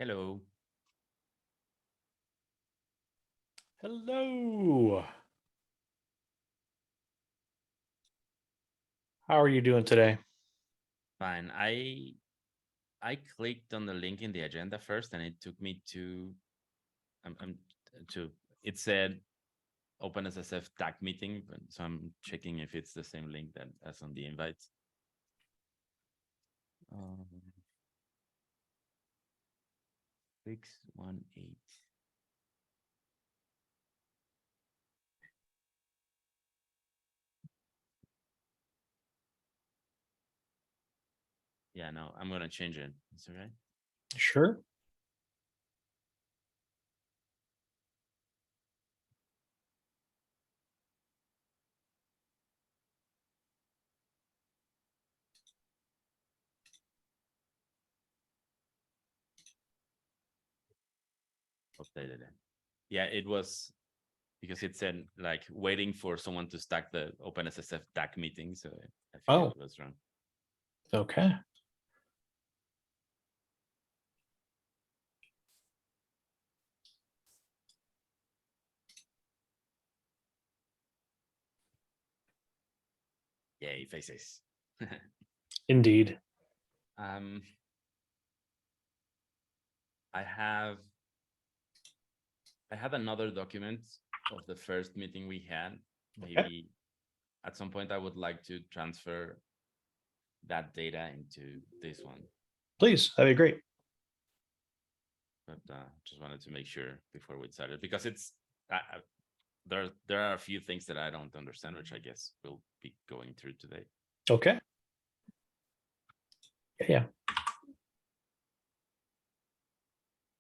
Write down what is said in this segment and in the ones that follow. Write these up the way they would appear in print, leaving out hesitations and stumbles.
Hello. Hello. How are you doing today? Fine. I clicked on the link in the agenda first, and it took me to I'm to it said OpenSSF TAC meeting, so I'm checking if it's the same link that as on the invites. 618. Yeah, no, I'm gonna change it. It's okay. Sure. Updated it. Yeah, it was because it said like waiting for someone to stack the OpenSSF TAC meeting, so I figured Oh, it was wrong. okay. Yay, faces. Indeed. um I have another document of the first meeting we had. Okay. Maybe at some point I would like to transfer that data into this one, Please, that'd be great. but just wanted to make sure before we started because it's there are a few things that I don't understand, which I guess we'll be going through today. Okay. Yeah.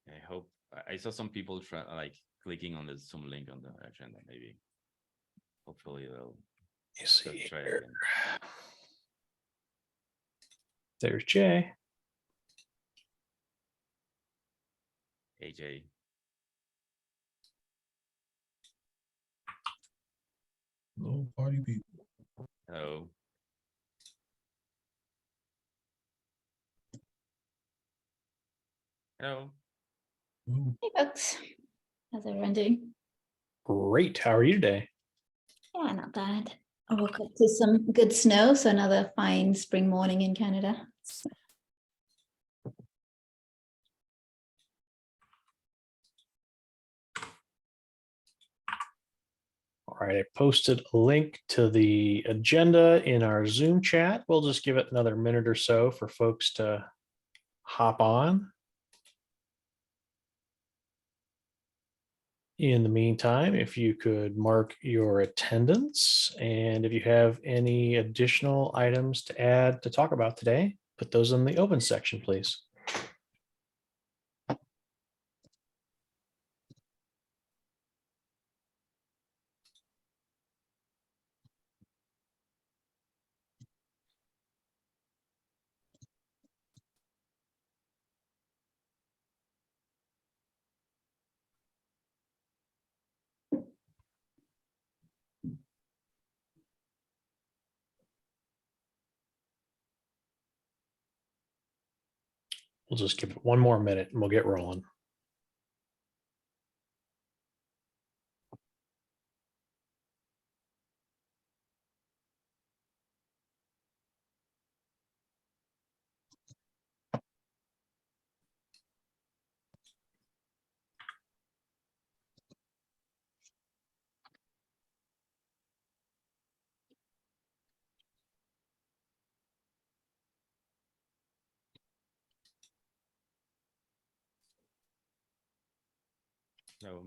I hope I saw some people try like clicking on the Zoom link on the agenda. Maybe hopefully they'll You see try here. again. There's Jay. AJ. Hello, party people. Hello. Hello. Hello. Hey folks, how's everyone doing? Great. How are you today? Yeah, not bad. I woke up to some good snow, so another fine spring morning in Canada. All right. I posted a link to the agenda in our Zoom chat. We'll just give it another minute or so for folks to hop on. In the meantime, if you could mark your attendance, and if you have any additional items to add to talk about today, put those in the open section, please. We'll just give it one more minute and we'll get rolling. Hello.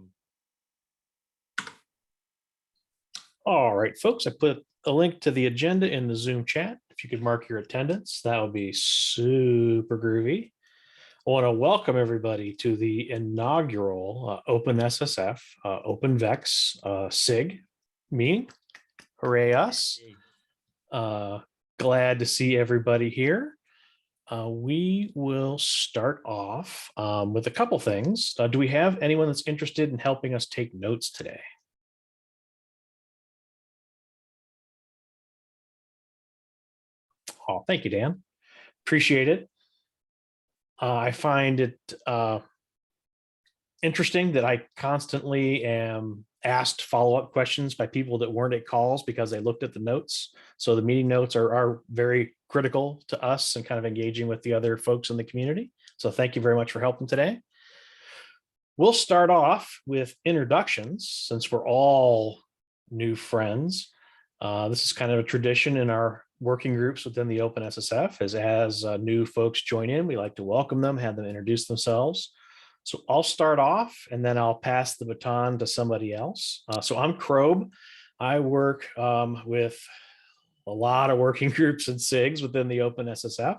All right, folks, I put a link to the agenda in the Zoom chat. If you could mark your attendance, that would be super groovy. I want to welcome everybody to the inaugural OpenSSF, OpenVEX SIG meeting. Hooray us. Glad to see everybody here. We will start off with a couple things. Do we have anyone that's interested in helping us take notes today? Oh, thank you, Dan. Appreciate it. I find it interesting that I constantly am asked follow-up questions by people that weren't at calls because they looked at the notes. So the meeting notes are very critical to us and kind of engaging with the other folks in the community. So thank you very much for helping today. We'll start off with introductions since we're all new friends. This is kind of a tradition in our working groups within the OpenSSF as new folks join in, we like to welcome them, have them introduce themselves. So I'll start off and then I'll pass the baton to somebody else. So I'm Krob. I work with a lot of working groups and SIGs within the OpenSSF.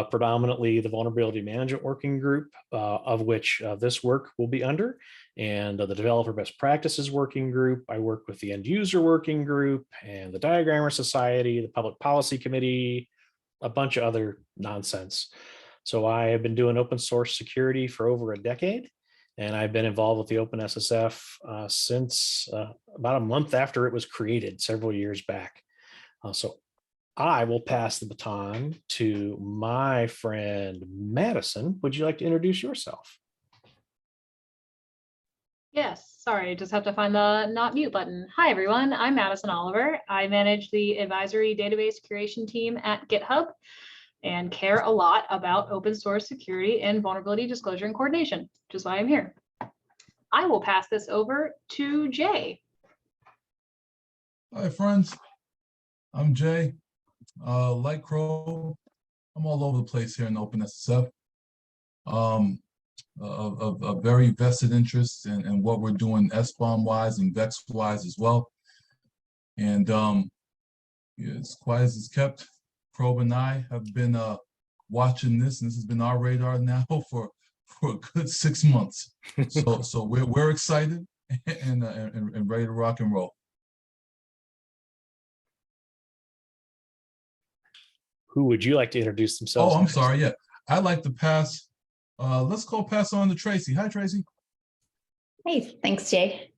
Predominantly the vulnerability management working group, of which this work will be under, and the developer best practices working group. I work with the end user working group and the diagrammer society, the public policy committee, a bunch of other nonsense. So I have been doing open source security for over a decade, and I've been involved with the OpenSSF since about a month after it was created several years back. So I will pass the baton to my friend Madison. Would you like to introduce yourself? Yes, sorry, I just have to find the not mute button. Hi, everyone. I'm Madison Oliver. I manage the advisory database curation team at GitHub and care a lot about open source security and vulnerability disclosure and coordination, which is why I'm here. I will pass this over to Jay. Hi, friends. I'm Jay. Like Crow, I'm all over the place here in OpenSSF. A very vested interest in what we're doing SBOM wise and VEX wise as well. And yeah, as quiet as it's kept, Crow and I have been watching this, and this has been our radar now for a good 6 months. So we're excited and ready to rock and roll. Who would you like to introduce themselves? Oh, I'm next? sorry. Yeah, I'd like to pass. Let's go pass on to Tracy. Hi, Tracy. Hey, thanks, Jay.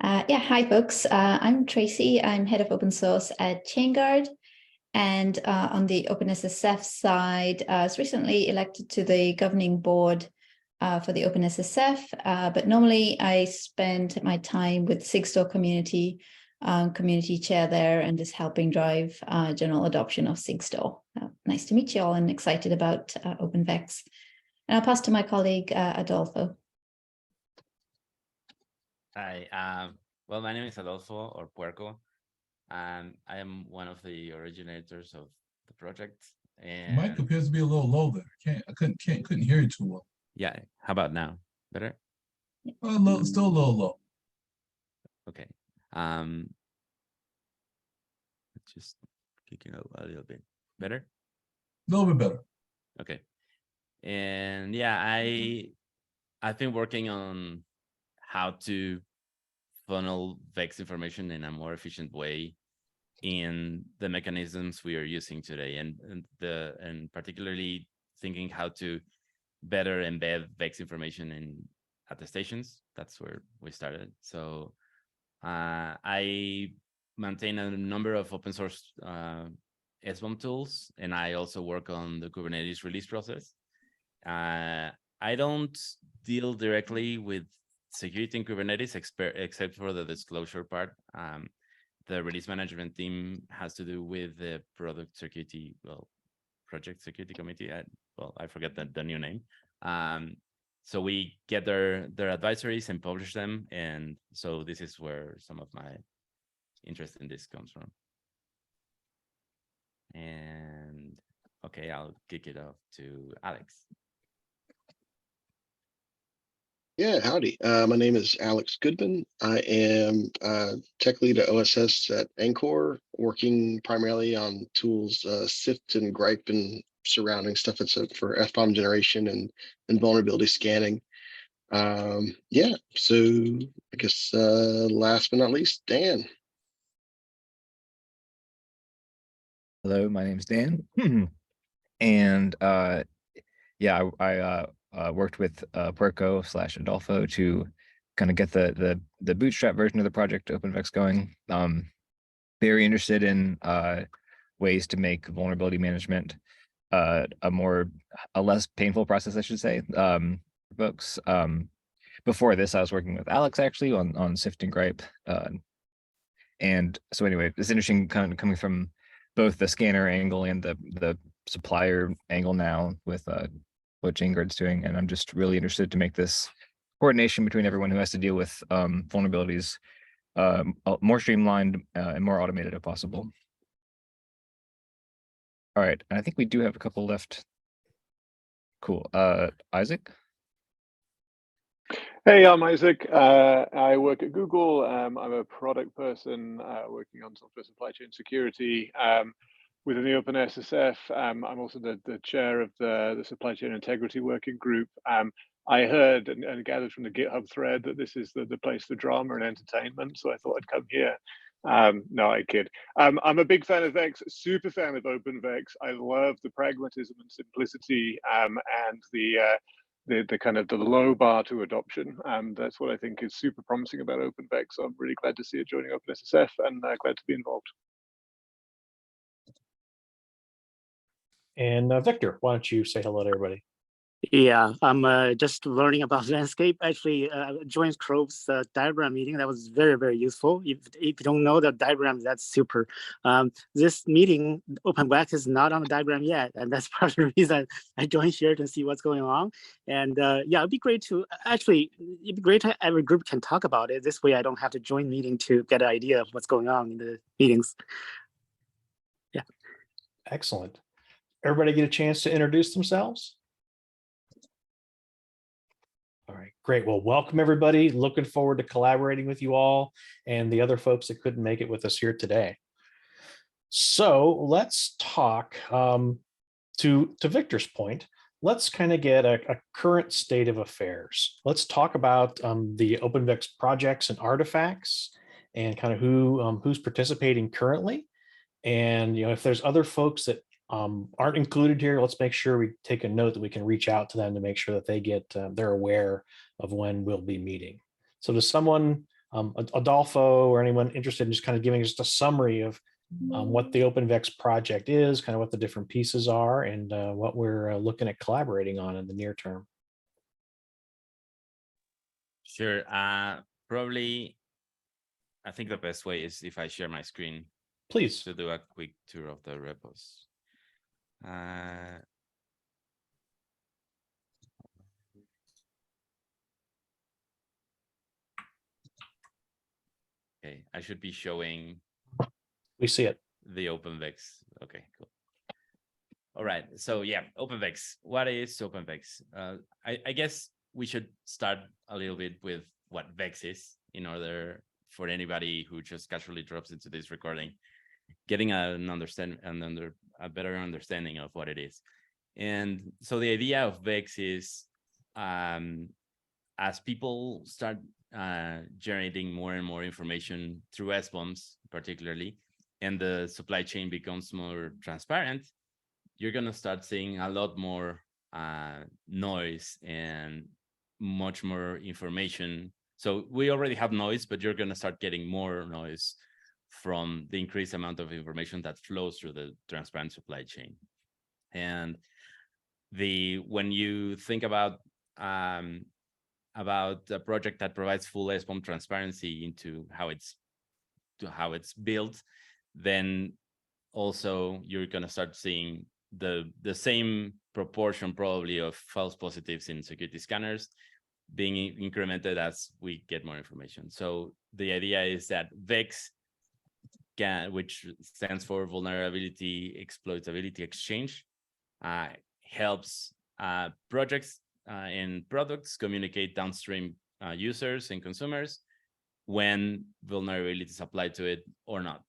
Yeah, hi, folks. I'm Tracy. I'm head of open source at ChainGuard. And on the OpenSSF side, I was recently elected to the governing board for the OpenSSF. But normally I spend my time with SIG-Store community, community chair there, and just helping drive general adoption of SIG-Store. Nice to meet you all and excited about OpenVEX. And I'll pass to my colleague, Adolfo. Hi, well, my name is Adolfo or Puerco. I am one of the originators of the project. And Mike appears to be a little low there. I couldn't hear you too well. yeah, how about now? Better? Still a little low. Okay. Just kicking out a little bit. Better? A little bit better. Okay. And yeah, I've been working on how to funnel VEX information in a more efficient way in the mechanisms we are using today, and particularly thinking how to better embed VEX information in attestations. That's where we started. So I maintain a number of open source SBOM tools, and I also work on the Kubernetes release process. I don't deal directly with security in Kubernetes except for the disclosure part. The release management team has to do with the product security, project security committee. I forget the new name. So we get their advisories and publish them, and so this is where some of my interest in this comes from. And okay, I'll kick it off to Alex. Yeah, howdy. My name is Alex Goodman. I am tech lead at OSS at Anchor, working primarily on tools Sift and Gripe and surrounding stuff that's for FBOM generation and vulnerability scanning. Yeah, so I guess last but not least, Dan. Hello, my name is Dan. And yeah, I worked with Puerco / Adolfo to kind of get the bootstrap version of the project OpenVEX going. Very interested in ways to make vulnerability management a less painful process, I should say, for folks. Before this, I was working with Alex actually on Sift and Gripe. And so anyway, it's interesting kind of coming from both the scanner angle and the supplier angle now with what JaneGuard's doing. And I'm just really interested to make this coordination between everyone who has to deal with vulnerabilities more streamlined and more automated if possible. All right, and I think we do have a couple left. Cool. Isaac? Hey, I'm Isaac. I work at Google. I'm a product person working on software supply chain security within the OpenSSF. I'm also the chair of the supply chain integrity working group. I heard and gathered from the GitHub thread that this is the place for drama and entertainment, so I thought I'd come here. No, I kid. I'm a big fan of Vex, super fan of OpenVEX. I love the pragmatism and simplicity and the kind of the low bar to adoption. That's what I think is super promising about OpenVEX. So I'm really glad to see it joining OpenSSF and glad to be involved. And Victor, why don't you say hello to everybody? Yeah, I'm just learning about landscape. Actually, joined Crove's diagram meeting. That was very, very useful. If you don't know the diagram, that's super. This meeting, OpenVEX, is not on the diagram yet, and that's part of the reason I joined here to see what's going on. And yeah, it'd be great to every group can talk about it. This way, I don't have to join meeting to get an idea of what's going on in the meetings. Yeah. Excellent. Everybody get a chance to introduce themselves? All right, great. Well, welcome everybody. Looking forward to collaborating with you all and the other folks that couldn't make it with us here today. So let's talk to Victor's point. Let's kind of get a current state of affairs. Let's talk about the OpenVEX projects and artifacts and kind of who's participating currently. And if there's other folks that aren't included here, let's make sure we take a note that we can reach out to them to make sure that they get they're aware of when we'll be meeting. So does someone, Adolfo or anyone interested in just kind of giving just a summary of what the OpenVEX project is, kind of what the different pieces are, and what we're looking at collaborating on in the near term? Sure. Probably, I think the best way is if I share my screen. Please. To do a quick tour of the repos. Okay, I should be showing. We see it. The OpenVEX. Okay, cool. All right. So yeah, OpenVEX. What is OpenVEX? I guess we should start a little bit with what VEX is in order for anybody who just casually drops into this recording, getting a better understanding of what it is. And so the idea of VEX is as people start generating more and more information through SBOMs, particularly, and the supply chain becomes more transparent, you're going to start seeing a lot more noise and much more information. So we already have noise, but you're going to start getting more noise from the increased amount of information that flows through the transparent supply chain. And when you think about a project that provides full SBOM transparency into how it's built, then also you're going to start seeing the same proportion probably of false positives in security scanners being incremented as we get more information. So the idea is that VEX, which stands for Vulnerability Exploitability Exchange, helps projects and products communicate downstream users and consumers when vulnerabilities apply to it or not.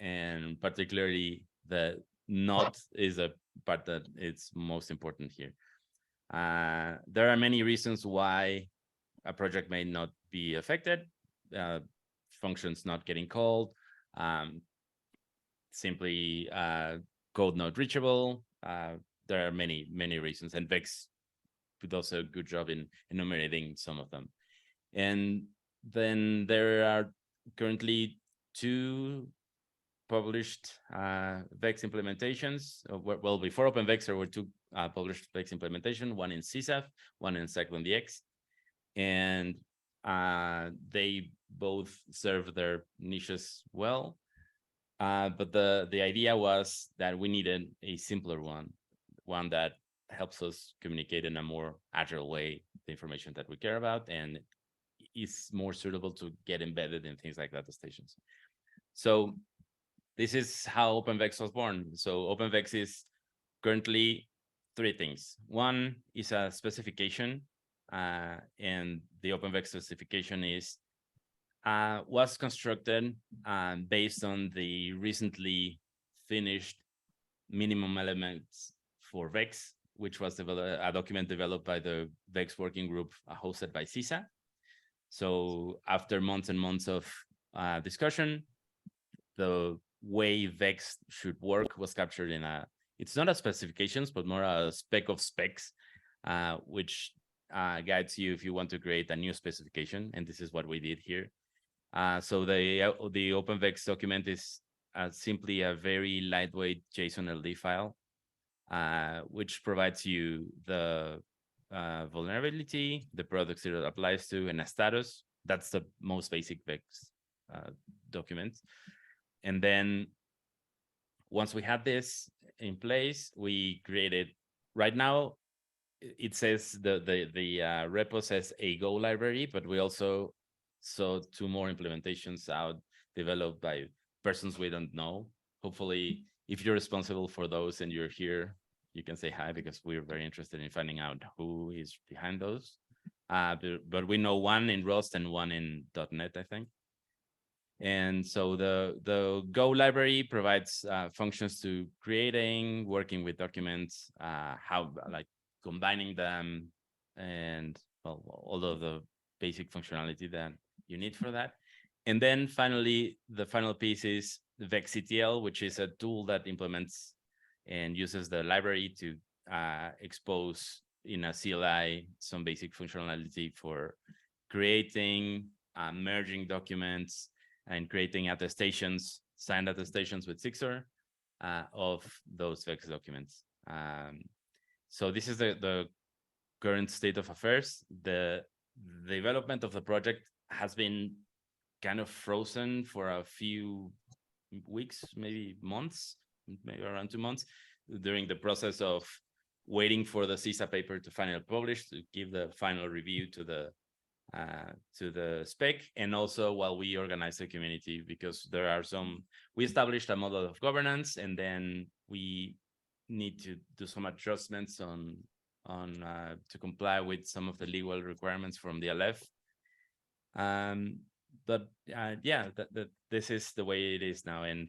And particularly the not is a part that it's most important here. There are many reasons why a project may not be affected, functions not getting called, simply code not reachable. There are many reasons, and VEX does a good job in enumerating some of them. And then there are currently two published VEX implementations. Well, before OpenVEX, there were two published VEX implementation, one in CSAF, one in CycloneDX. And they both serve their niches well. But the idea was that we needed a simpler one that helps us communicate in a more agile way the information that we care about, and is more suitable to get embedded in things like data stations. So this is how OpenVEX was born. So OpenVEX is currently three things. One is a specification, and the OpenVEX specification was constructed based on the recently finished minimum elements for VEX, which was a document developed by the VEX working group hosted by CISA. So after months and months of discussion, the way VEX should work was captured in it's not a specifications, but more a spec of specs, which guides you if you want to create a new specification. And this is what we did here. So the OpenVEX document is simply a very lightweight JSON LD file, which provides you the vulnerability, the products it applies to, and a status. That's the most basic VEX document. And then once we had this in place, we created, right now, it says the repo says a Go library, but we also saw two more implementations out developed by persons we don't know. Hopefully, if you're responsible for those and you're here, you can say hi, because we're very interested in finding out who is behind those. But we know one in Rust and one in .NET, I think. And so the Go library provides functions to creating, working with documents, how like combining them, and well, all of the basic functionality that you need for that. And then finally, the final piece is VEXCTL, which is a tool that implements and uses the library to expose in a CLI some basic functionality for creating, merging documents, and creating attestations, signed attestations with Sixor of those VEX documents. So this is the current state of affairs. The development of the project has been kind of frozen for a few weeks, maybe months, maybe around 2 months, during the process of waiting for the CISA paper to finally publish, to give the final review to the spec, and also while we organize the community, because there are we established a model of governance, and then we need to do some adjustments to comply with some of the legal requirements from the LF. But yeah, this is the way it is now. And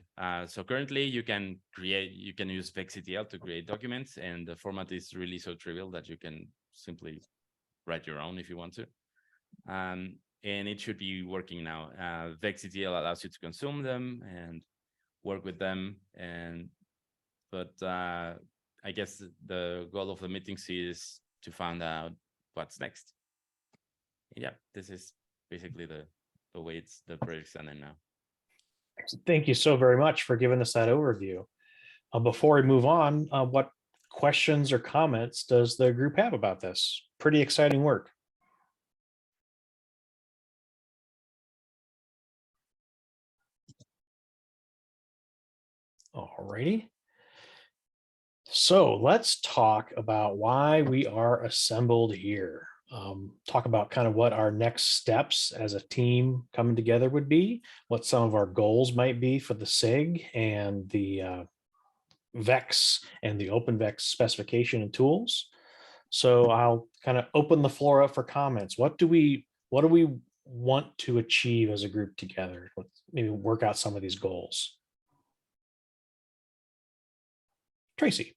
so currently you can use VEXCTL to create documents, and the format is really so trivial that you can simply write your own if you want to. And it should be working now. VEXCTL allows you to consume them and work with them. But I guess the goal of the meetings is to find out what's next. Yeah, this is basically the way the project's ending now. Thank you so very much for giving us that overview. Before we move on, what questions or comments does the group have about this? Pretty exciting work. All righty. So let's talk about why we are assembled here. Talk about kind of what our next steps as a team coming together would be, what some of our goals might be for the SIG and the VEX and the OpenVEX specification and tools. So I'll kind of open the floor up for comments. What do we want to achieve as a group together? Let's maybe work out some of these goals. Tracy.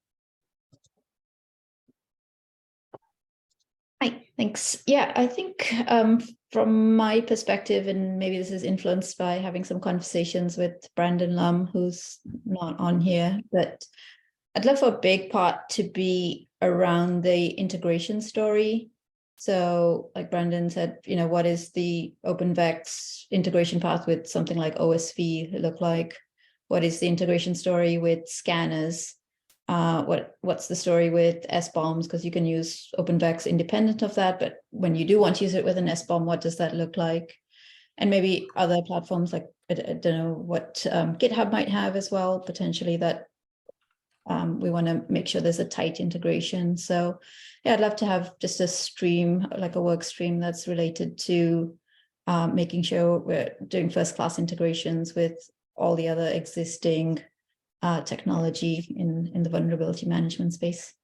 Hi, thanks. Yeah, I think from my perspective, and maybe this is influenced by having some conversations with Brandon Lum, who's not on here, but I'd love for a big part to be around the integration story. So like Brandon said, what is the OpenVEX integration path with something like OSV look like? what is the integration story with scanners? What's the story with SBOMs? Because you can use OpenVEX independent of that, but when you do want to use it with an SBOM, what does that look like? And maybe other platforms like, I don't know what GitHub might have as well, potentially, that we want to make sure there's a tight integration. So yeah, I'd love to have just a stream, like a work stream that's related to making sure we're doing first-class integrations with all the other existing technology in the vulnerability management space.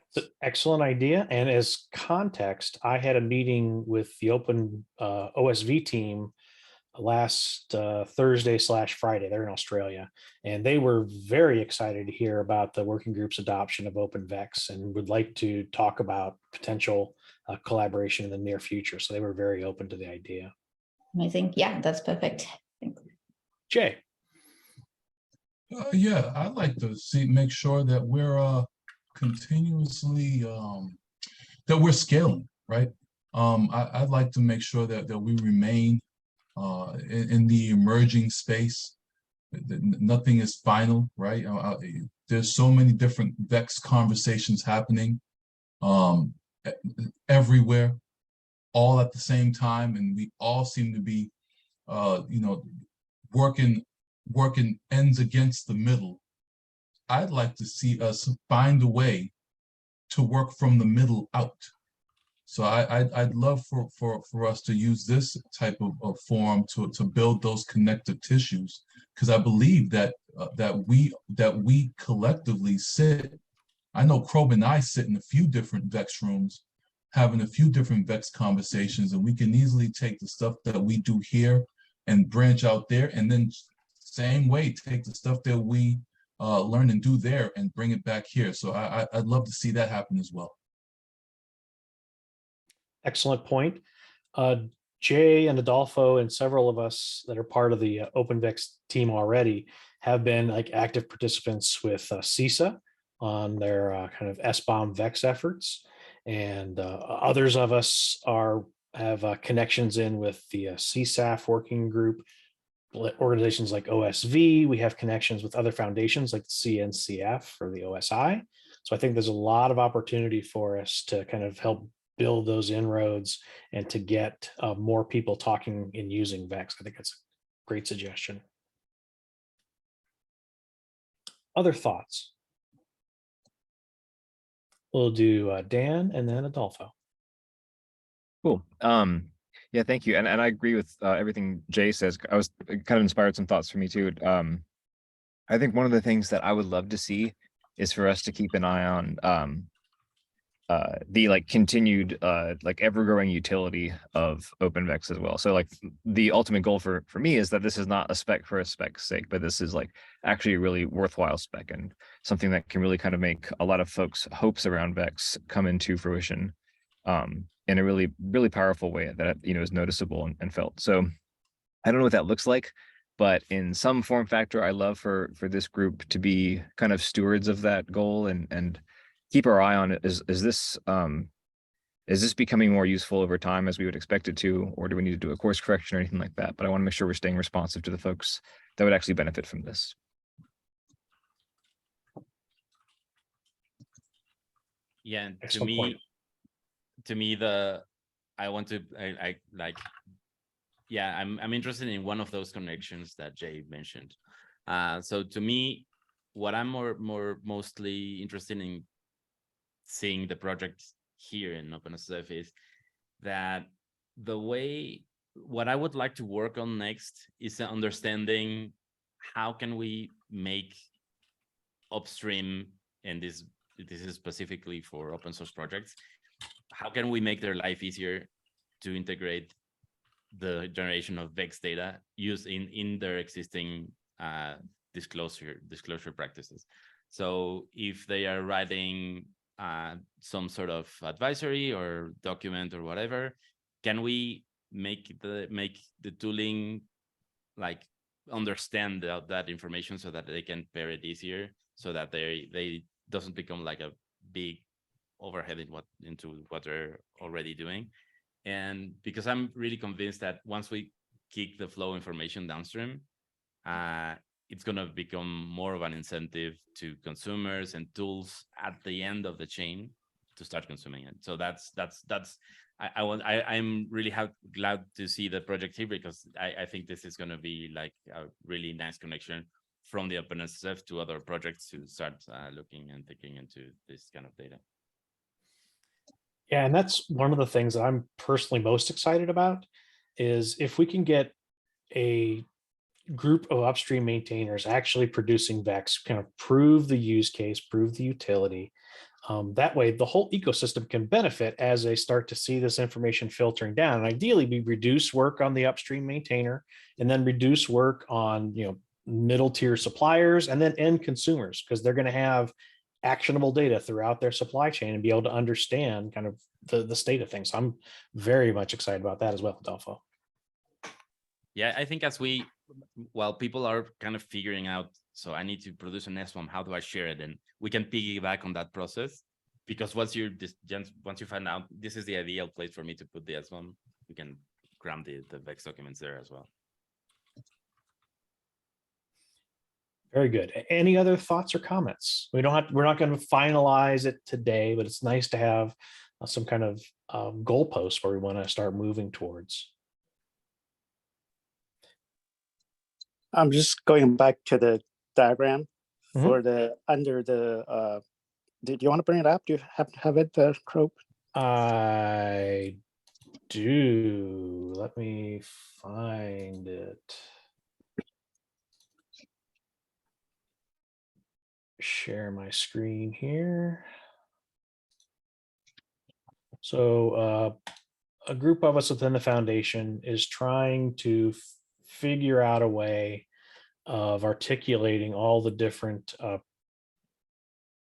It's an excellent idea. And as context, I had a meeting with the Open OSV team last Thursday/Friday. They're in Australia, and they were very excited to hear about the working group's adoption of OpenVEX and would like to talk about potential collaboration in the near future. So they were very open to the idea. Amazing. Yeah, that's perfect. Thanks. Jay. Yeah, I'd like to make sure that we're continuously that we're scaling, right? I'd like to make sure that we remain in the emerging space. Nothing is final, right? There's so many different VEX conversations happening everywhere, all at the same time, and we all seem to be, working ends against the middle. I'd like to see us find a way to work from the middle out. So I'd love for us to use this type of forum to build those connective tissues, because I believe that we collectively sit. I know Krob and I sit in a few different VEX rooms, having a few different VEX conversations, and we can easily take the stuff that we do here and branch out there, and then same way take the stuff that we learn and do there and bring it back here. So I'd love to see that happen as well. Excellent point. Jay and Adolfo and several of us that are part of the OpenVEX team already have been like active participants with CISA on their kind of SBOM VEX efforts. And others of us have connections in with the CSAF working group, organizations like OSV. We have connections with other foundations like the CNCF or the OSI. So I think there's a lot of opportunity for us to kind of help build those inroads and to get more people talking and using VEX. I think that's a great suggestion. Other thoughts? We'll do Dan and then Adolfo. Cool. Yeah, thank you. And I agree with everything Jay says. I was kind of inspired some thoughts for me too. I think one of the things that I would love to see is for us to keep an eye on the like continued like ever-growing utility of OpenVEX as well. So like the ultimate goal for me is that this is not a spec for a spec's sake, but this is like actually a really worthwhile spec and something that can really kind of make a lot of folks' hopes around VEX come into fruition in a really, really powerful way that, you know, is noticeable and felt. So I don't know what that looks like, but in some form factor, I love for this group to be kind of stewards of that goal and keep our eye on it. Is this becoming more useful over time as we would expect it to, or do we need to do a course correction or anything like that? But I want to make sure we're staying responsive to the folks that would actually benefit from this. Yeah, and Excellent point. to me, I'm interested in one of those connections that Jay mentioned. So to me, what I'm mostly interested in seeing the project here in OpenSSF is that what I would like to work on next is understanding how can we make upstream, and this is specifically for open source projects, how can we make their life easier to integrate the generation of VEX data used in their existing disclosure practices. So if they are writing some sort of advisory or document or whatever, can we make the tooling like understand that information so that they can pair it easier, so that they doesn't become like a big overhead into what they're already doing. And because I'm really convinced that once we kick the flow information downstream, it's going to become more of an incentive to consumers and tools at the end of the chain to start consuming it. So I'm really glad to see the project here, because I think this is going to be like a really nice connection from the OpenSSF to other projects to start looking and thinking into this kind of data. Yeah, and that's one of the things that I'm personally most excited about, is if we can get a group of upstream maintainers actually producing VEX, kind of prove the use case, prove the utility. That way, the whole ecosystem can benefit as they start to see this information filtering down. And ideally, we reduce work on the upstream maintainer, and then reduce work on middle tier suppliers, and then end consumers, because they're going to have actionable data throughout their supply chain and be able to understand kind of the state of things. So I'm very much excited about that as well, Adolfo. Yeah, I think while people are kind of figuring out, so I need to produce an SBOM, how do I share it? And we can piggyback on that process, because once you find out this is the ideal place for me to put the SBOM, we can cram the VEX documents there as well. Very good. Any other thoughts or comments? We're not going to finalize it today, but it's nice to have some kind of goalpost where we want to start moving towards. I'm just going back to the diagram for the under the. Do you want to bring it up? Do you have it there, Crope? I do. Let me find it. Share my screen here. So a group of us within the foundation is trying to figure out a way of articulating all the different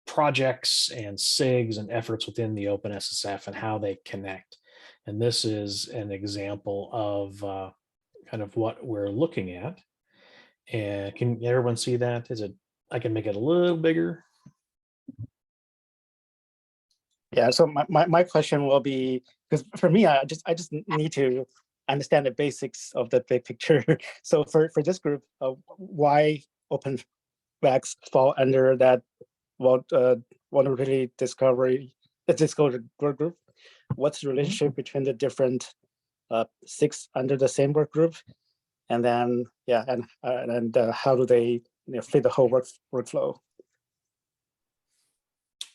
projects and SIGs and efforts within the OpenSSF and how they connect. And this is an example of kind of what we're looking at. And can everyone see that? I can make it a little bigger. Yeah, so my question will be, because for me, I just need to understand the basics of the big picture. So for this group, why OpenVEX fall under that vulnerability disclosure group? What's the relationship between the different SIGs under the same work group? And then and how do they fit the whole workflow?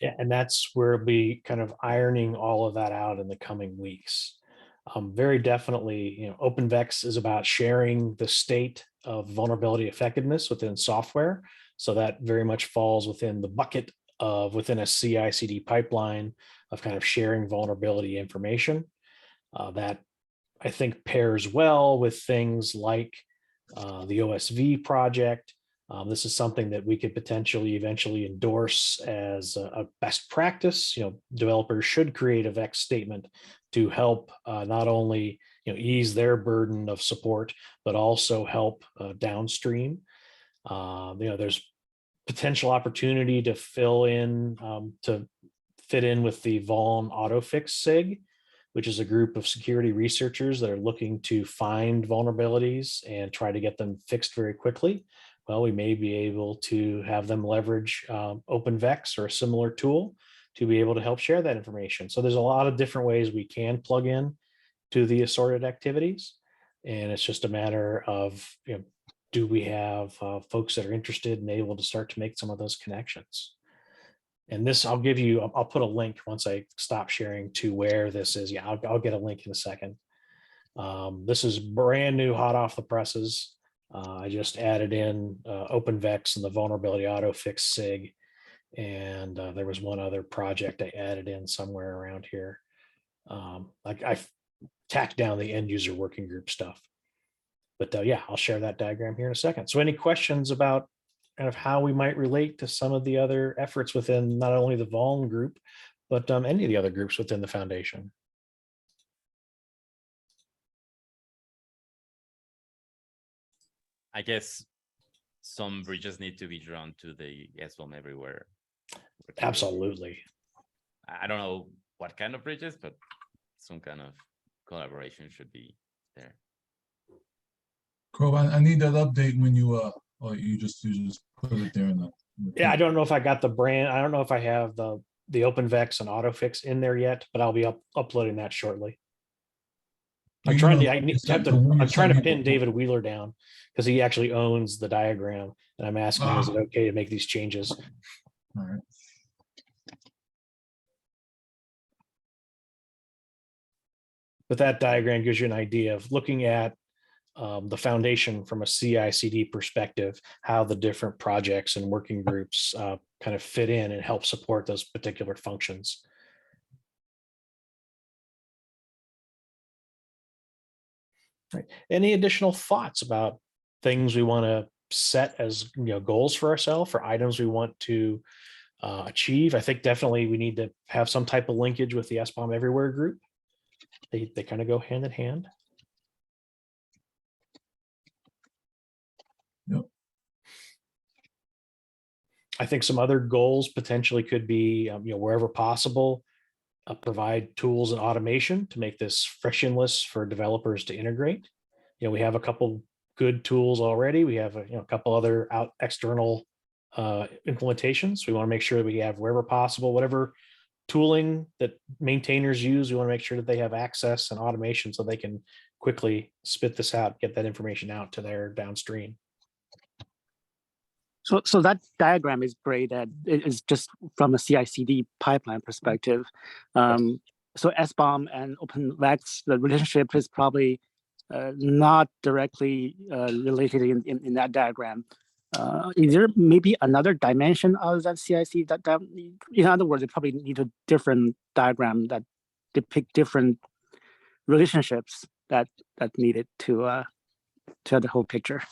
Yeah, and that's where we'll be kind of ironing all of that out in the coming weeks. Very definitely, OpenVEX is about sharing the state of vulnerability effectiveness within software. So that very much falls within the bucket of within a CI/CD pipeline of kind of sharing vulnerability information. That I think pairs well with things like the OSV project. This is something that we could potentially eventually endorse as a best practice. Developers should create a VEX statement to help not only ease their burden of support, but also help downstream. There's potential opportunity to fit in with the Vuln AutoFix SIG, which is a group of security researchers that are looking to find vulnerabilities and try to get them fixed very quickly. Well, we may be able to have them leverage OpenVEX or a similar tool to be able to help share that information. So there's a lot of different ways we can plug in to the assorted activities. And it's just a matter of, do we have folks that are interested and able to start to make some of those connections? And this, I'll put a link once I stop sharing to where this is. Yeah, I'll get a link in a second. This is brand new, hot off the presses. I just added in OpenVEX and the vulnerability AutoFix SIG. And there was one other project I added in somewhere around here. I've tacked down the end user working group stuff. But yeah, I'll share that diagram here in a second. So any questions about kind of how we might relate to some of the other efforts within not only the Vuln group, but any of the other groups within the foundation? I guess some bridges need to be drawn to the SBOM everywhere. Absolutely. I don't know what kind of bridges, but some kind of collaboration should be there. Crow, I need that update when you or you just put it there in the Yeah, I don't know if I got the brand. I don't know if I have the OpenVEX and AutoFix in there yet, but I'll be uploading that shortly. I'm trying to. I'm trying to pin David Wheeler down because he actually owns the diagram, and I'm asking him, is it okay to make these changes? All right. But that diagram gives you an idea of looking at the foundation from a CI/CD perspective, how the different projects and working groups kind of fit in and help support those particular functions. Right. Any additional thoughts about things we want to set as goals for ourselves, for items we want to achieve? I think definitely we need to have some type of linkage with the SBOM Everywhere group. They kind of go hand in hand. Yep. I think some other goals potentially could be, wherever possible, provide tools and automation to make this frictionless for developers to integrate. We have a couple good tools already. We have a couple other external implementations. We want to make sure that we have, wherever possible, whatever tooling that maintainers use, we want to make sure that they have access and automation so they can quickly spit this out, get that information out to their downstream. So that diagram is great. That it is just from a CI/CD pipeline perspective. So SBOM and OpenVEX, the relationship is probably not directly related in that diagram. Is there maybe another dimension of that CI/CD that in other words, it probably need a different diagram that depict different relationships that needed to have the whole picture.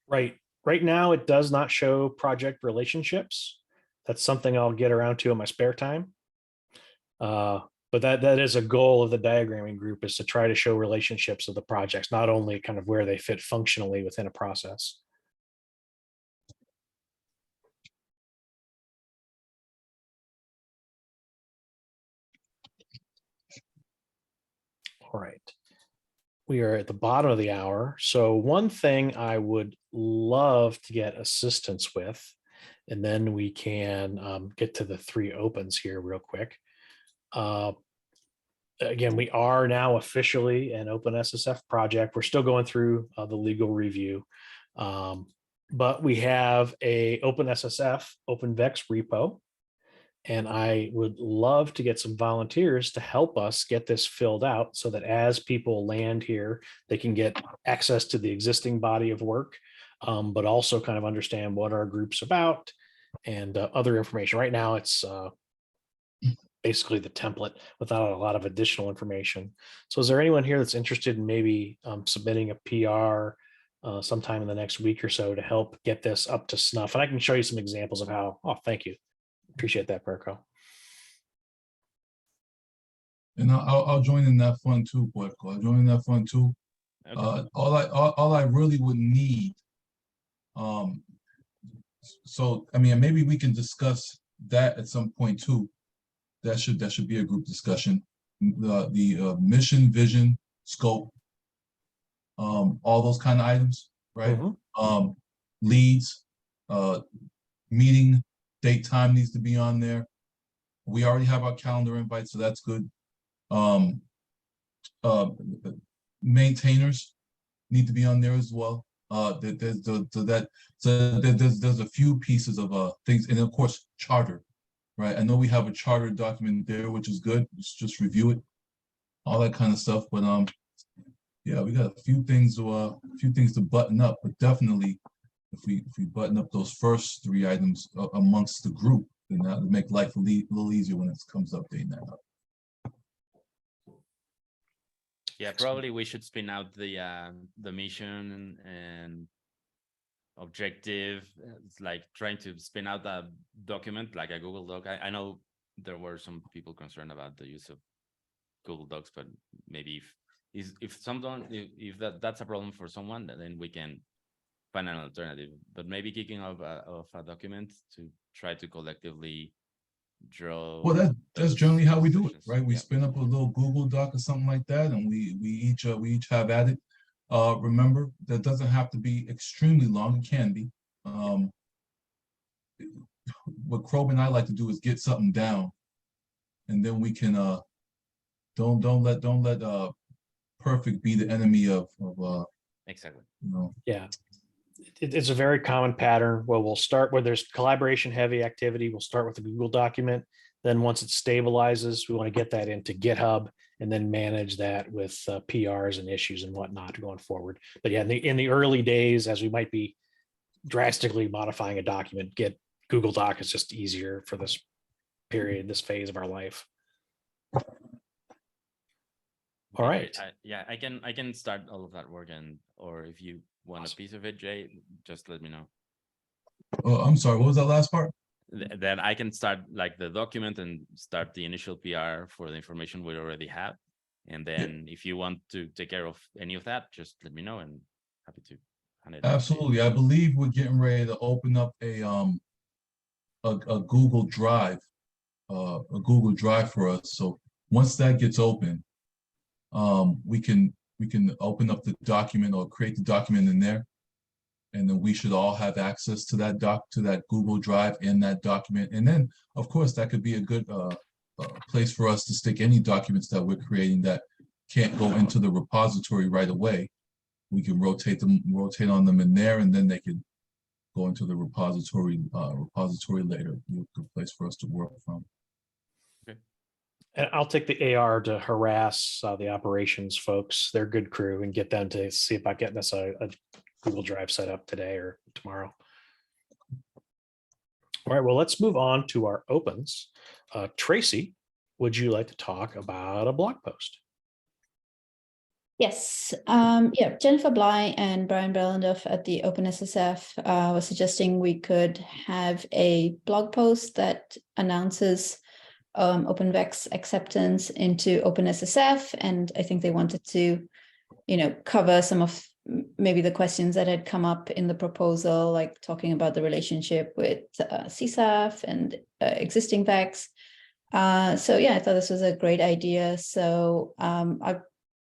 Right. Right now, it does not show project relationships. That's something I'll get around to in my spare time. But that is a goal of the diagramming group, is to try to show relationships of the projects, not only kind of where they fit functionally within a process. All right. We are at the bottom of the hour. So one thing I would love to get assistance with, and then we can get to the 3 opens here real quick. Again, we are now officially an OpenSSF project. We're still going through the legal review, but we have a OpenSSF OpenVEX repo. And I would love to get some volunteers to help us get this filled out so that as people land here, they can get access to the existing body of work, but also kind of understand what our group's about and other information. Right now, it's basically the template without a lot of additional information. So is there anyone here that's interested in maybe submitting a PR sometime in the next week or so to help get this up to snuff? And I can show you some examples of how. Oh, thank you. Appreciate that, Perko. And I'll join in that fun too, Puerco. I'll join in that fun too. Okay. All I really would need, so I mean, maybe we can discuss that at some point too. That should be a group discussion. The mission, vision, scope, all those kind of items, right? Mm-hmm. Leads, meeting date, time needs to be on there. We already have our calendar invite, so that's good. Maintainers need to be on there as well. There's a few pieces of things, and of course charter, right? I know we have a charter document there, which is good. Let's just review it, all that kind of stuff. But yeah, we got a few things to button up, but definitely if we button up those first 3 items amongst the group, then that'll make life a little easier when it comes to updating that up. Yeah, probably we should spin out the mission and objective. It's like trying to spin out a document like a Google Doc. I know there were some people concerned about the use of Google Docs, but maybe if that's a problem for someone, then we can find an alternative. But maybe kicking off a document to try to collectively draw. Well, that's generally how we do it, right? We spin up a little Google Doc or something like that, and we each have at it. Remember, that doesn't have to be extremely long. It can be. what Crobe and I like to do is get something down, and then we can don't let perfect be the enemy of Exactly. you know. Yeah. It's a very common pattern where we'll start where there's collaboration heavy activity. We'll start with the Google document. Then once it stabilizes, we want to get that into GitHub and then manage that with PRs and issues and whatnot going forward. But yeah, in the early days, as we might be drastically modifying a document, get Google Doc is just easier for this period, this phase of our life. All right. Yeah, I can start all of that work, or if you want a piece of it, Jay, just let me know. Oh, I'm sorry. What was that last part? Then I can start like the document and start the initial PR for the information we already have. And then if you want to take care of any of that, just let me know and happy to hand it. Absolutely. I believe we're getting ready to open up a Google Drive, for us. So once that gets open, we can open up the document or create the document in there, and then we should all have access to that Google Drive in that document. And then, of course, that could be a good place for us to stick any documents that we're creating that can't go into the repository right away. We can rotate on them in there, and then they can go into the repository later. A good place for us to work from. And I'll take the AR to harass the operations folks. They're good crew, and get them to see about getting us a Google Drive set up today or tomorrow. All right, well, let's move on to our opens. Tracy, would you like to talk about a blog post? Yes, yeah, Jennifer Bly and Brian Brellendorf at the OpenSSF were suggesting we could have a blog post that announces OpenVEX acceptance into OpenSSF, and I think they wanted to, cover some of maybe the questions that had come up in the proposal, like talking about the relationship with CSAF and existing VEX. So yeah, I thought this was a great idea. So I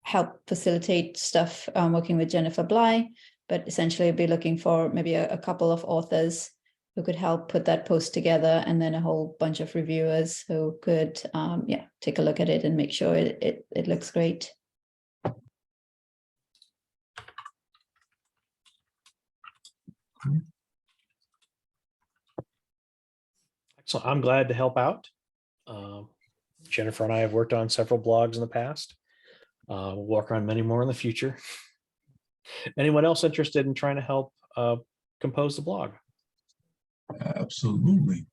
help facilitate stuff working with Jennifer Bly, but essentially I'll be looking for maybe a couple of authors who could help put that post together, and then a whole bunch of reviewers who could take a look at it and make sure it looks great. So I'm glad to help out. Jennifer and I have worked on several blogs in the past. We'll work on many more in the future. Anyone else interested in trying to help compose the blog? Absolutely.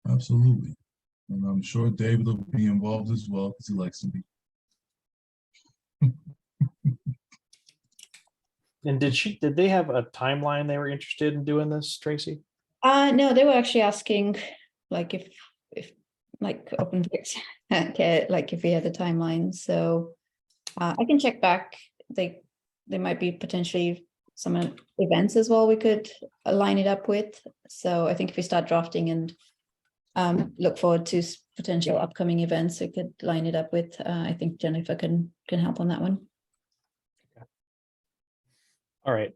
And I'm sure David will be involved as well, because he likes to be. And did they have a timeline they were interested in doing this, Tracy? No, they were actually asking, like, if like OpenVEX, like if we had a timeline. So I can check back. They might be potentially some events as well we could line it up with. So I think if we start drafting and look forward to potential upcoming events, we could line it up with. I think Jennifer can help on that one. All right.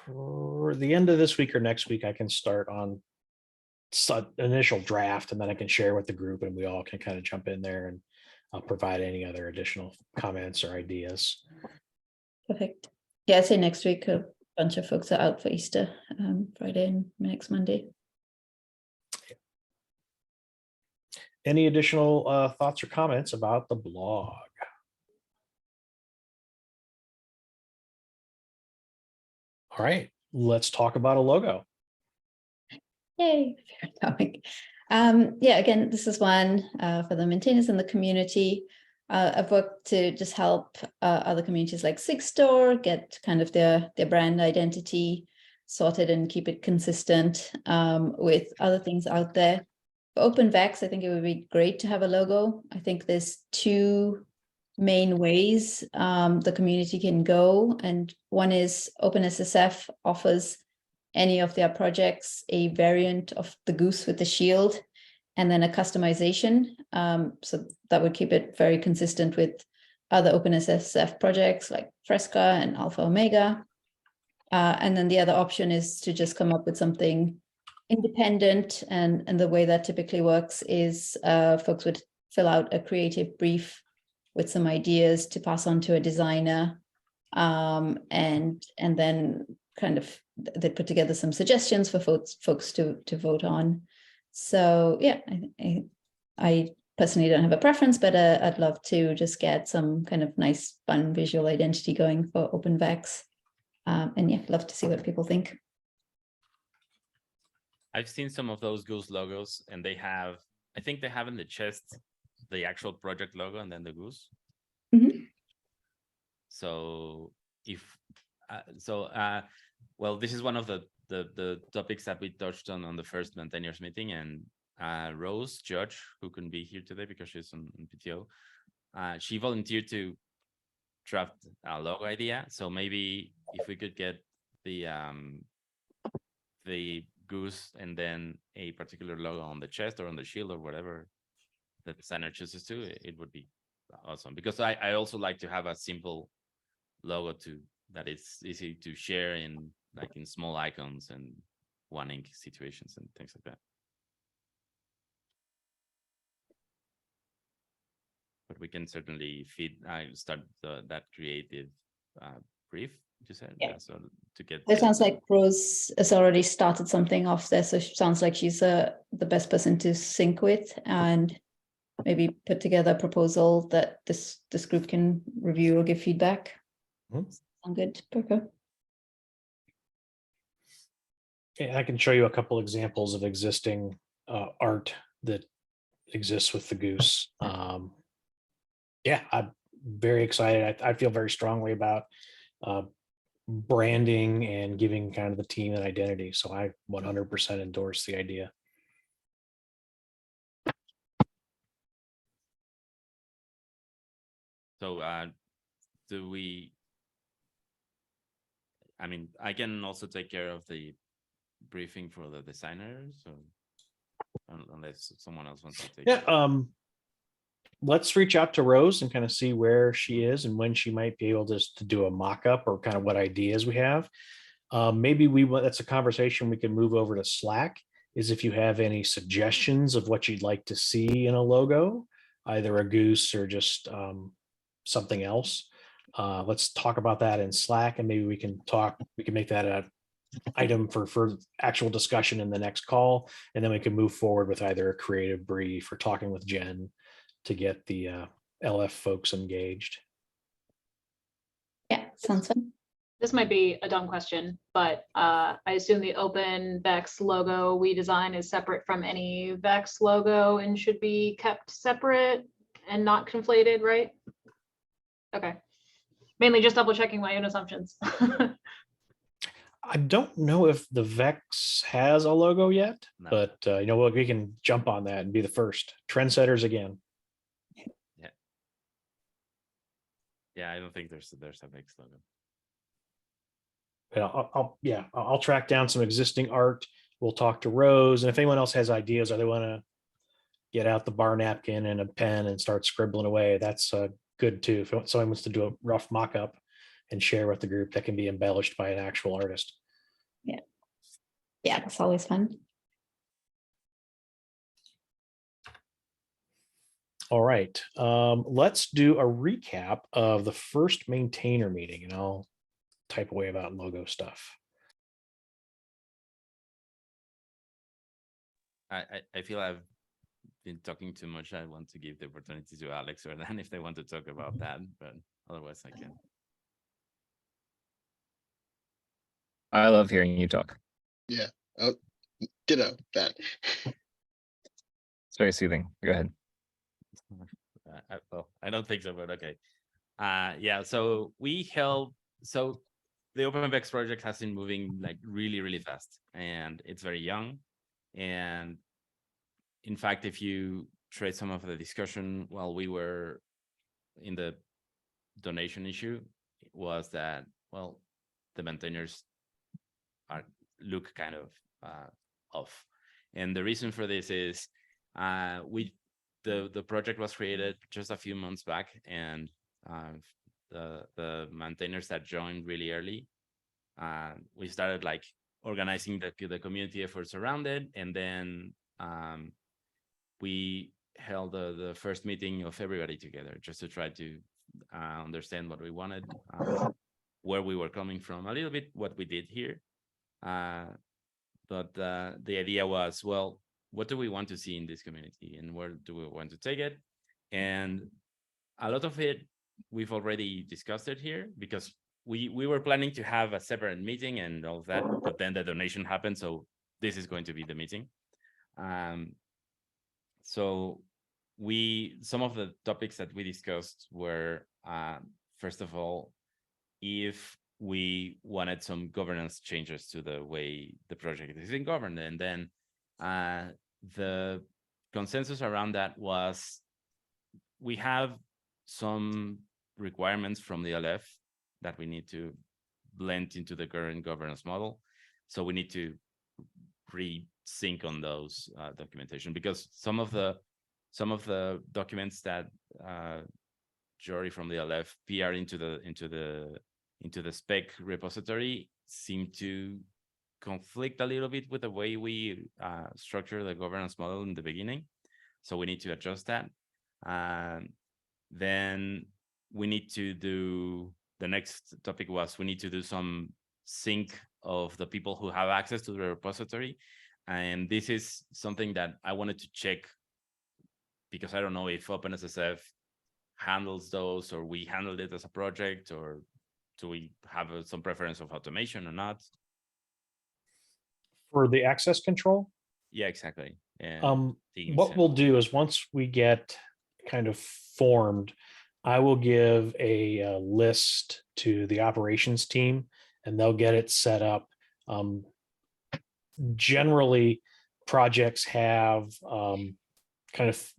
For the end of this week or next week, I can start on initial draft, and then I can share with the group, and we all can kind of jump in there and I'll provide any other additional comments or ideas. Perfect. Yeah, I'd say next week a bunch of folks are out for Easter, Friday and next Monday. Any additional thoughts or comments about the blog? All right, let's talk about a logo. Yay, favorite topic. Yeah, again, this is one for the maintainers in the community. I've worked to just help other communities like SIG Store get kind of their brand identity sorted and keep it consistent with other things out there. For OpenVEX, I think it would be great to have a logo. I think there's two main ways the community can go, and one is OpenSSF offers any of their projects a variant of the goose with the shield, and then a customization. So that would keep it very consistent with other OpenSSF projects like Fresca and Alpha Omega. And then the other option is to just come up with something independent. And the way that typically works is folks would fill out a creative brief with some ideas to pass on to a designer. And then kind of they put together some suggestions for folks to vote on. So yeah, I personally don't have a preference, but I'd love to just get some kind of nice, fun visual identity going for OpenVEX. And yeah, love to see what people think. I've seen some of those goose logos, and they have, I think they have in the chest the actual project logo and then the goose. Mhm. So if well, this is one of the topics that we touched on the first maintainers meeting, and Rose Judge, who couldn't be here today because she's on PTO, she volunteered to draft a logo idea. So maybe if we could get the goose and then a particular logo on the chest or on the shield or whatever the designer chooses to, it would be awesome. Because I also like to have a simple logo that is easy to share in small icons and one ink situations and things like that. But we can certainly start that creative brief, you said. Yeah. So to get It sounds like Rose has already started something off there, so it sounds like she's the best person to sync with and maybe put together a proposal that this group can review or give feedback. Sound good, Perko? Yeah, I can show you a couple examples of existing art that exists with the goose. Yeah, I'm very excited. I feel very strongly about branding and giving kind of the team an identity. So I 100% endorse the idea. So I mean, I can also take care of the briefing for the designers, so unless someone else wants to take it. Let's reach out to Rose and kind of see where she is and when she might be able to do a mock-up or kind of what ideas we have. Maybe that's a conversation we can move over to Slack, is if you have any suggestions of what you'd like to see in a logo, either a goose or just something else. Let's talk about that in Slack, and maybe we can make that a item for actual discussion in the next call, and then we can move forward with either a creative brief or talking with Jen to get the LF folks engaged. Yeah, sounds fun. This might be a dumb question, but I assume the OpenVEX logo we design is separate from any VEX logo and should be kept separate and not conflated, right? Okay. Mainly just double checking my own assumptions. I don't know if the VEX has a logo yet, No. but you know what, we can jump on that and be the first trendsetters again. Yeah, I don't think there's a VEX logo. I'll track down some existing art. We'll talk to Rose, and if anyone else has ideas or they want to get out the bar napkin and a pen and start scribbling away, that's good too. If someone wants to do a rough mock-up and share with the group, that can be embellished by an actual artist. Yeah, that's always fun. All right, let's do a recap of the first maintainer meeting, and I'll type away about logo stuff. I feel I've been talking too much. I want to give the opportunity to Alex or Dan if they want to talk about that, but otherwise I can. I love hearing you talk. Yeah. Oh, ditto that. It's very soothing. Go ahead. I don't think so, but okay. Yeah, so the OpenVEX project has been moving like really, really fast, and it's very young. And in fact, if you trace some of the discussion while we were in the donation issue, was that, well, the maintainers look kind of off. And the reason for this is the project was created just a few months back, and the maintainers that joined really early. We started like organizing the community efforts around it, and then we held the first meeting of everybody together just to try to understand what we wanted, where we were coming from, a little bit what we did here. But the idea was, well, what do we want to see in this community, and where do we want to take it? And a lot of it we've already discussed it here, because we were planning to have a separate meeting and all of that, but then the donation happened, so this is going to be the meeting. So some of the topics that we discussed were, first of all, if we wanted some governance changes to the way the project is being governed. And then the consensus around that was, we have some requirements from the LF that we need to blend into the current governance model. So we need to re-sync on those documentation, because some of the documents that Jory from the LF PR into the spec repository seem to conflict a little bit with the way we structure the governance model in the beginning. So we need to adjust that. Then we need to do, the next topic was, we need to do some sync of the people who have access to the repository. And this is something that I wanted to check, because I don't know if OpenSSF handles those, or we handled it as a project, or do we have some preference of automation or not? For the access control? Yeah, exactly. And what we'll do is, once we get kind of formed, I will give a list to the operations team, and they'll get it set up. Generally, projects have kind of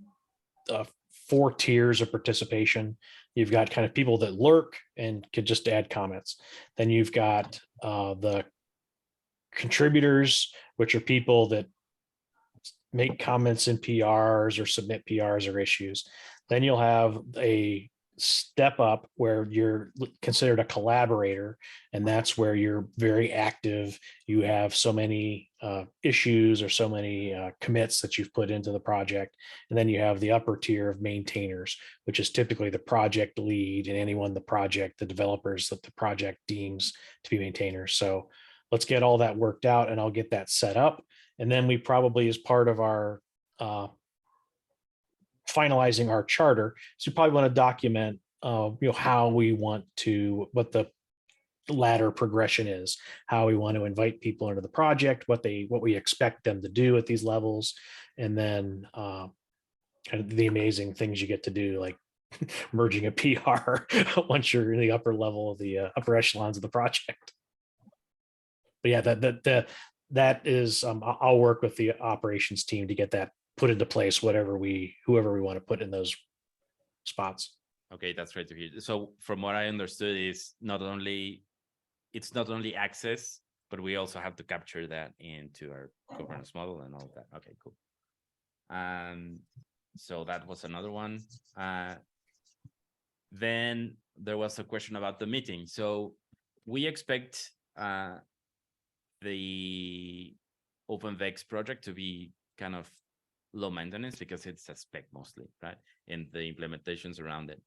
4 tiers of participation. You've got kind of people that lurk and could just add comments. Then you've got the contributors, which are people that make comments in PRs or submit PRs or issues. Then you'll have a step up where you're considered a collaborator, and that's where you're very active. You have so many issues or so many commits that you've put into the project. And then you have the upper tier of maintainers, which is typically the project lead and anyone the developers that the project deems to be maintainers. So let's get all that worked out, and I'll get that set up. And then we probably, as part of our finalizing our charter, so you probably want to document how we want to, what the ladder progression is, how we want to invite people into the project, what we expect them to do at these levels, and then kind of the amazing things you get to do, like merging a PR once you're in the upper level of the upper echelons of the project. But yeah, that is, I'll work with the operations team to get that put into place, whoever we want to put in those spots. Okay, that's great to hear. So from what I understood, is it's not only access, but we also have to capture that into our governance model and all that. Okay, cool. So that was another one. Then there was a question about the meeting. So we expect the OpenVEX project to be kind of low maintenance, because it's a spec mostly, right? And the implementations around it.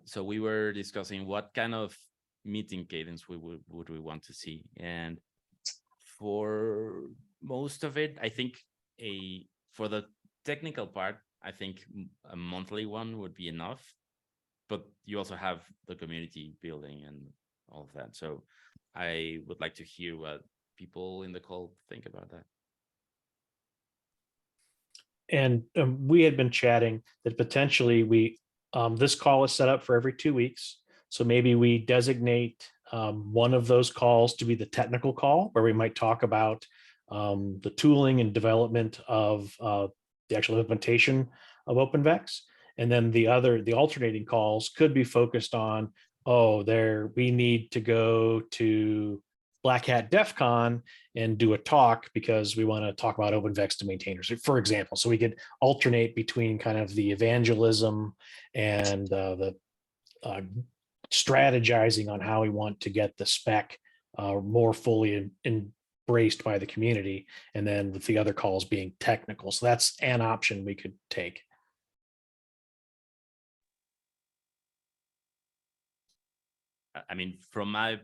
So we were discussing what kind of meeting cadence would we want to see. And for most of it, I think for the technical part, I think a monthly one would be enough. But you also have the community building and all of that. So I would like to hear what people in the call think about that. And we had been chatting that potentially this call is set up for every 2 weeks. So maybe we designate one of those calls to be the technical call, where we might talk about the tooling and development of the actual implementation of OpenVEX. And then the alternating calls could be focused on, we need to go to Black Hat DEF CON and do a talk because we want to talk about OpenVEX to maintainers, for example. So we could alternate between kind of the evangelism and the strategizing on how we want to get the spec more fully embraced by the community, and then with the other calls being technical. So that's an option we could take. I mean, from my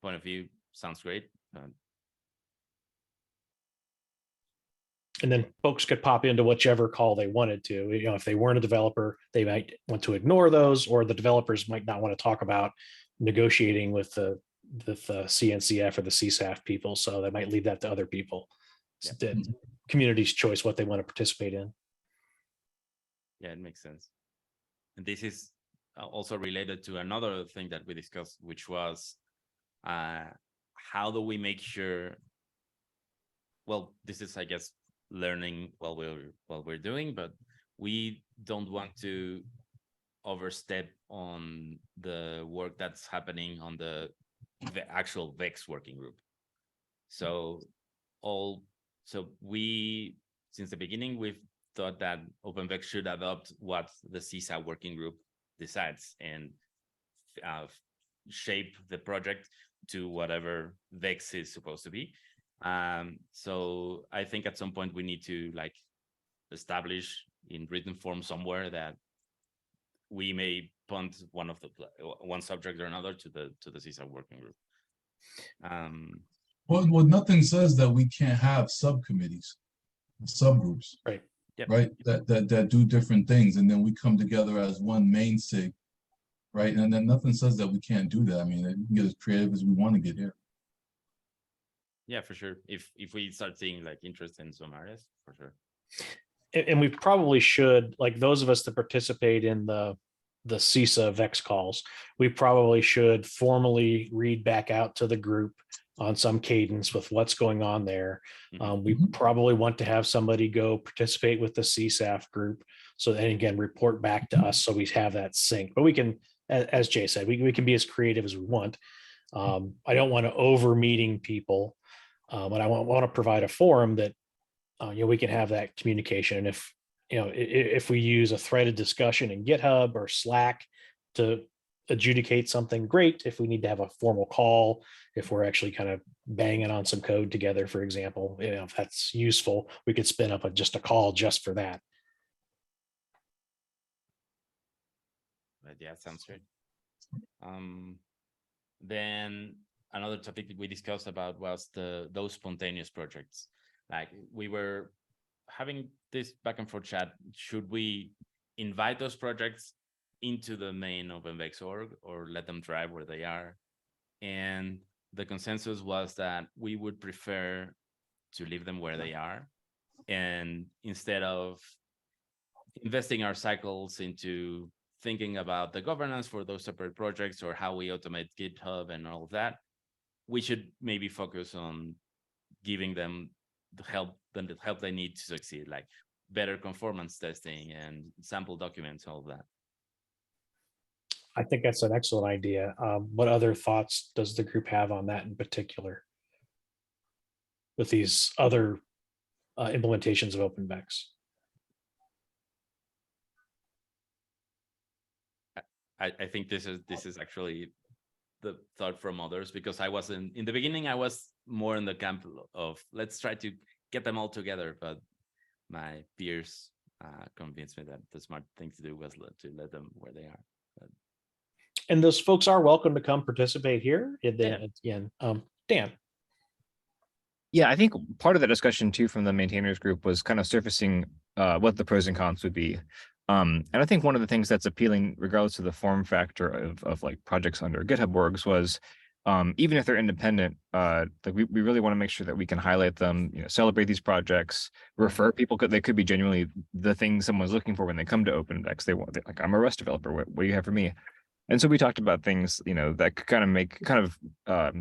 point of view, sounds great. And then folks could pop into whichever call they wanted to. You know, if they weren't a developer, they might want to ignore those, or the developers might not want to talk about negotiating with the CNCF or the CSAF people. So they might leave that to other people. It's the community's choice what they want to participate in. Yeah, it makes sense. And this is also related to another thing that we discussed, which was how do we make sure, well, this is, I guess, learning while we're doing, but we don't want to overstep on the work that's happening on the actual VEX working group. So we, since the beginning, we've thought that OpenVEX should adopt what the CSA working group decides and shape the project to whatever VEX is supposed to be. So I think at some point we need to like establish in written form somewhere that we may punt one subject or another to the CSA working group. Well, nothing says that we can't have subcommittees, subgroups, right? Yep. Right. That do different things, and then we come together as one main SIG, right? And then nothing says that we can't do that. I mean, we can get as creative as we want to get here. Yeah, for sure. If we start seeing like interest in some areas, for sure. And we probably should, like those of us that participate in the CISA VEX calls, we probably should formally read back out to the group on some cadence with what's going on there. We probably want to have somebody go participate with the CSAF group. So then again, report back to us so we have that sync. But we can, as Jay said, we can be as creative as we want. I don't want to over meeting people, but I want to provide a forum that we can have that communication. And if we use a threaded discussion in GitHub or Slack to adjudicate something, great. If we need to have a formal call, if we're actually kind of banging on some code together, for example, if that's useful, we could spin up just a call just for that. But yeah, sounds good. Then another topic that we discussed about was those spontaneous projects. Like we were having this back and forth chat. Should we invite those projects into the main OpenVEX org or let them drive where they are? And the consensus was that we would prefer to leave them where they are. And instead of investing our cycles into thinking about the governance for those separate projects or how we automate GitHub and all of that, we should maybe focus on giving them the help they need to succeed, like better conformance testing and sample documents, all of that. I think that's an excellent idea. What other thoughts does the group have on that in particular with these other implementations of OpenVEX? I think this is actually the thought from others, because I wasn't in the beginning. I was more in the camp of let's try to get them all together, but my peers convinced me that the smart thing to do was to let them where they are. But... And those folks are welcome to come participate here. Dan. Yeah, I think part of the discussion too from the maintainers group was kind of surfacing what the pros and cons would be. And I think one of the things that's appealing, regardless of the form factor of like projects under GitHub orgs, was even if they're independent, like we really want to make sure that we can highlight them, celebrate these projects, refer people. They could be genuinely the thing someone's looking for when they come to OpenVEX. They're like, I'm a Rust developer. What do you have for me? And so we talked about things, that could kind of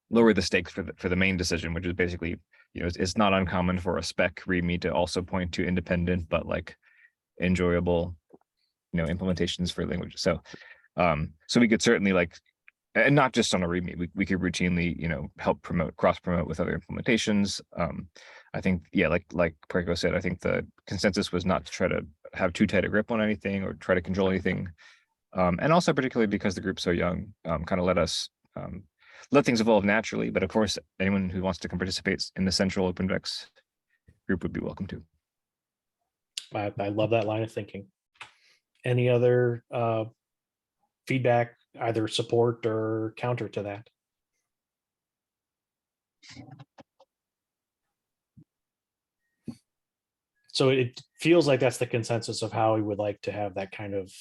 lower the stakes for the main decision, which is basically, it's not uncommon for a spec README to also point to independent, but like enjoyable, implementations for languages. So, so we could certainly and not just on a README, we could routinely, help cross promote with other implementations. I think, yeah, like Puerco said, I think the consensus was not to try to have too tight a grip on anything or try to control anything. And also particularly because the group's so young, kind of let things evolve naturally. But of course, anyone who wants to come participate in the central OpenVEX group would be welcome to. I love that line of thinking. Any other feedback, either support or counter to that? So it feels like that's the consensus of how we would like to have that kind of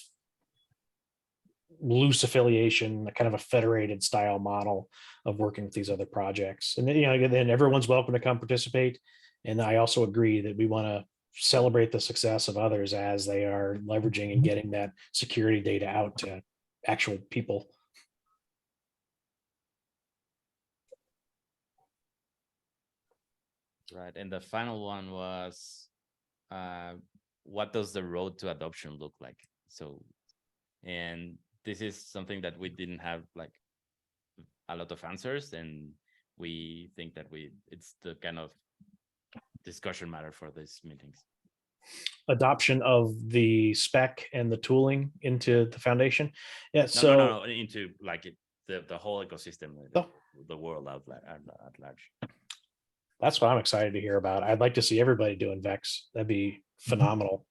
loose affiliation, kind of a federated style model of working with these other projects. And then, then everyone's welcome to come participate. And I also agree that we want to celebrate the success of others as they are leveraging and getting that security data out to actual people. Right. And the final one was, what does the road to adoption look like? So, and this is something that we didn't have like a lot of answers, and we think that it's the kind of discussion matter for these meetings. Adoption of the spec and the tooling into the foundation. Yeah. No, into like the whole ecosystem, the world at large. That's what I'm excited to hear about. I'd like to see everybody doing VEX. That'd be phenomenal.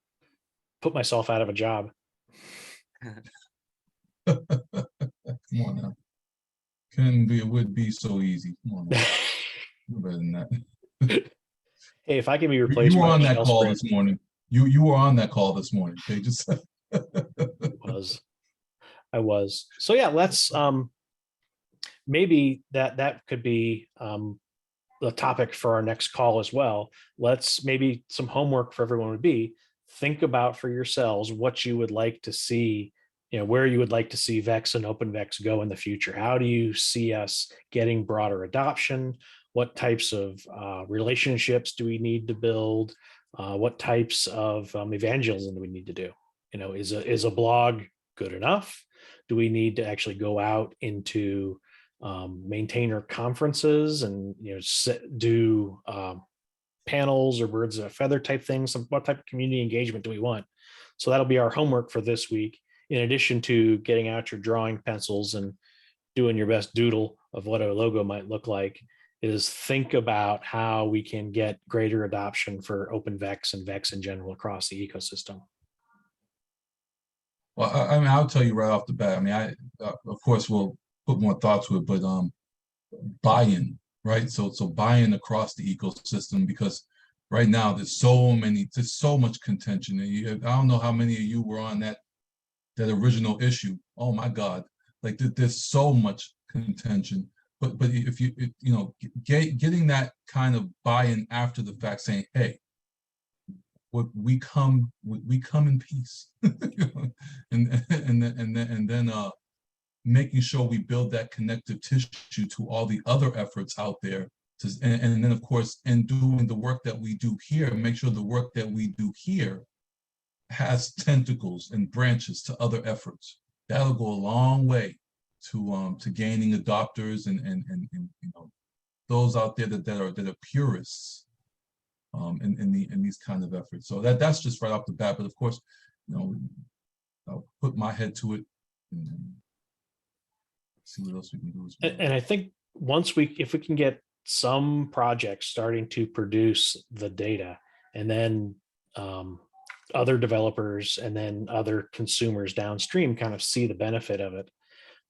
Put myself out of a job. Come on now. It would be so easy. Come on now. You're better than that. Hey, if I can be replaced, you were by on that Michelle call Sprint, this morning. You were on that call this morning. Okay, just I was. So yeah, let's maybe that could be the topic for our next call as well. Let's maybe some homework for everyone would be think about for yourselves what you would like to see, where you would like to see VEX and OpenVEX go in the future. How do you see us getting broader adoption? What types of relationships do we need to build? What types of evangelism do we need to do? Is a blog good enough? Do we need to actually go out into maintainer conferences and do panels or birds of a feather type things? What type of community engagement do we want? So that'll be our homework for this week, in addition to getting out your drawing pencils and doing your best doodle of what a logo might look like, is think about how we can get greater adoption for OpenVEX and VEX in general across the ecosystem. Well, I mean, I'll tell you right off the bat. I mean, of course we'll put more thought to it, but buy-in, right? So buy-in across the ecosystem, because right now there's so much contention. And I don't know how many of you were on that original issue. Oh my God, like there's so much contention. But if getting that kind of buy-in after the fact, saying, hey, we come in peace, and then making sure we build that connective tissue to all the other efforts out there, and then of course, in doing the work that we do here, make sure the work that we do here has tentacles and branches to other efforts. That'll go a long way to gaining adopters and those out there that are purists in these kind of efforts. So that's just right off the bat. But of course, I'll put my head to it and see what else we can do as well. And I think if we can get some projects starting to produce the data, and then other developers and then other consumers downstream kind of see the benefit of it,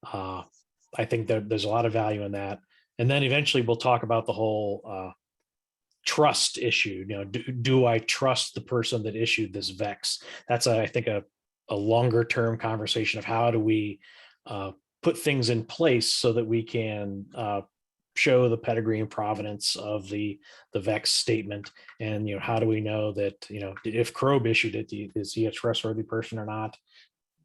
I think that there's a lot of value in that. And then eventually we'll talk about the whole trust issue. Do I trust the person that issued this VEX? That's I think a longer term conversation of how do we put things in place so that we can show the pedigree and provenance of the VEX statement. And how do we know that if Krob issued it, is he a trustworthy person or not?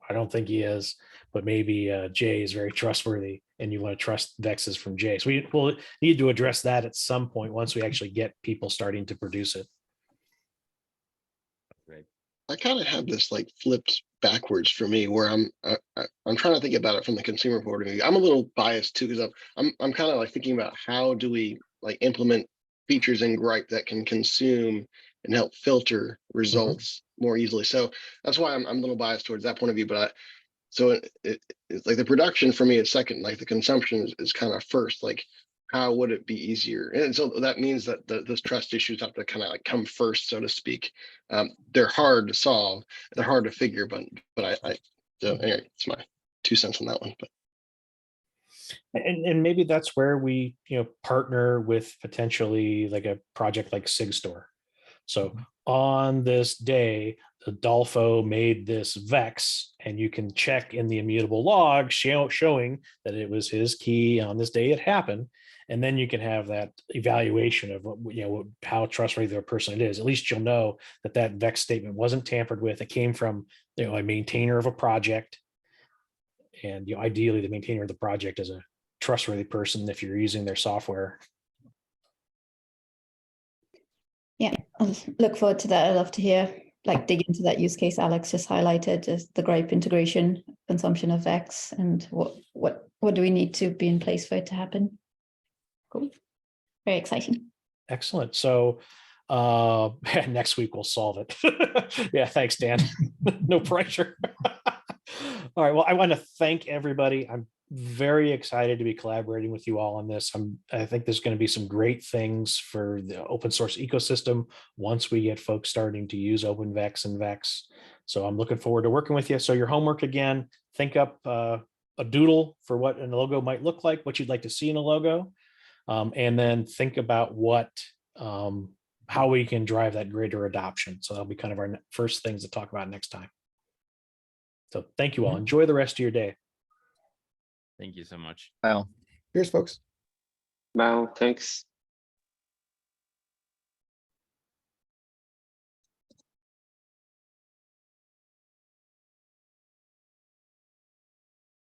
I don't think he is, but maybe Jay is very trustworthy and you want to trust VEXs from Jay. So we will need to address that at some point once we actually get people starting to produce it. Right. I kind of have this like flipped backwards for me, where I'm trying to think about it from the consumer point of view. I'm a little biased too, because I'm kind of like thinking about how do we like implement features in Gripe that can consume and help filter results more easily. So that's why I'm a little biased towards that point of view. But So it's like the production for me is second, like the consumption is kind of first. Like, how would it be easier? And so that means that those trust issues have to kind of like come first, so to speak. They're hard to solve, they're hard to figure, but so anyway, it's my 2 cents on that one. But And maybe that's where we, partner with potentially like a project like SigStore. So on this day, Adolfo made this VEX, and you can check in the immutable log showing that it was his key on this day it happened. And then you can have that evaluation of how trustworthy the person it is. At least you'll know that that VEX statement wasn't tampered with. It came from a maintainer of a project. And ideally the maintainer of the project is a trustworthy person if you're using their software. Yeah, I'll look forward to that. I'd love to hear, dig into that use case Alex just highlighted, as the gripe integration, consumption of VEX, and what do we need to be in place for it to happen. Cool. Very exciting. Excellent. So next week we'll solve it. Yeah, thanks, Dan. No pressure. All right. Well, I want to thank everybody. I'm very excited to be collaborating with you all on this. I think there's going to be some great things for the open source ecosystem once we get folks starting to use OpenVEX and VEX. So I'm looking forward to working with you. So your homework again, think up a doodle for what a logo might look like, what you'd like to see in a logo. And then think about how we can drive that greater adoption. So that'll be kind of our first things to talk about next time. So thank you all. Enjoy the rest of your day. Thank you so much. Well, Cheers, folks. Wow, thanks.